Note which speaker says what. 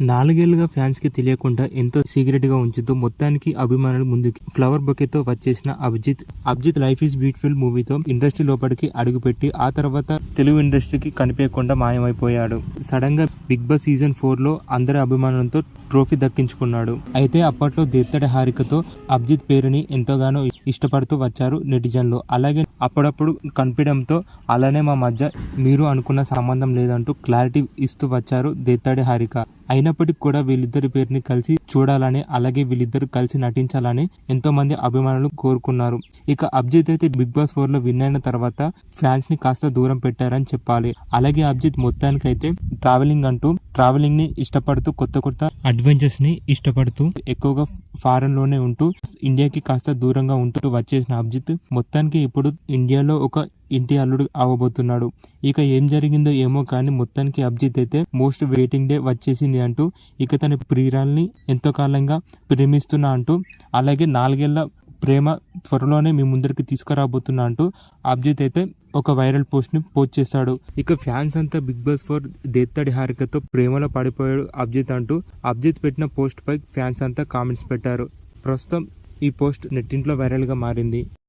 Speaker 1: నాలుగేళ్లుగా ఫ్యాన్స్ కి తెలియకుండా ఎంతో సీక్రెట్ గా ఉంచుతూ మొత్తానికి అభిమానులు ముందుకి ఫ్లవర్ బొకేతో వచ్చేసిన అభిజిత్ లైఫ్ ఈజ్ బ్యూటిఫుల్ మూవీతో ఇండస్ట్రీ లోపలికి అడుగుపెట్టి ఆ తర్వాత తెలుగు ఇండస్ట్రీకి కనిపించకుండా మాయమైపోయాడు. సడన్ గా బిగ్ బాస్ సీజన్ 4 లో అందరి అభిమానులతో ట్రోఫీ దక్కించుకున్నాడు. అయితే అప్పట్లో దేత్తడి హారికతో అభిజిత్ పేరుని ఎంతగానో ఇష్టపడుతూ వచ్చారు నెటిజన్లు. అలాగే అప్పుడప్పుడు కనిపించడంతో అలానే మా మధ్య మీరు అనుకున్న సంబంధం లేదంటూ క్లారిటీ ఇస్తూ వచ్చారు దేత్తడి హారిక. అయినప్పటికీ కూడా వీళ్ళిద్దరి పేరుని కలిసి చూడాలని, అలాగే వీళ్ళిద్దరు కలిసి నటించాలని ఎంతో మంది అభిమానులు కోరుకున్నారు. ఇక అభిజిత్ అయితే బిగ్ బాస్ 4 లో విన్ అయిన తర్వాత ఫ్యాన్స్ ని కాస్త దూరం పెట్టారని చెప్పాలి. అలాగే అభిజిత్ మొత్తానికైతే ట్రావెలింగ్ ని ఇష్టపడుతూ కొత్త అడ్వెంచర్స్ ని ఇష్టపడుతూ ఎక్కువగా ఫారెన్ లోనే ఉంటూ ఇండియాకి కాస్త దూరంగా ఉంటూ వచ్చేసిన అభిజిత్ మొత్తానికి ఇప్పుడు ఇండియాలో ఒక ఇంటి అల్లుడు అవ్వబోతున్నాడు. ఇక ఏం జరిగిందో ఏమో కానీ మొత్తానికి అభిజిత్ అయితే మోస్ట్ వెయిటింగ్ డే వచ్చేసింది అంటూ ఇక తన ప్రియురాల్ని ఎంతో కాలంగా ప్రేమిస్తున్నా అంటూ, అలాగే 4 ఏళ్ల ప్రేమ త్వరలోనే మీ ముందరికి తీసుకురాబోతున్నా అంటూ అభిజిత్ అయితే ఒక వైరల్ పోస్ట్ ని పోస్ట్ చేశాడు. ఇక ఫ్యాన్స్ అంతా బిగ్ బాస్ 4 దేత్తడి హారికతో ప్రేమలో పడిపోయాడు అభిజిత్ అంటూ అభిజిత్ పెట్టిన పోస్ట్ పై ఫ్యాన్స్ అంతా కామెంట్స్ పెట్టారు. ప్రస్తుతం ఈ పోస్ట్ నెట్టింట్లో వైరల్ గా మారింది.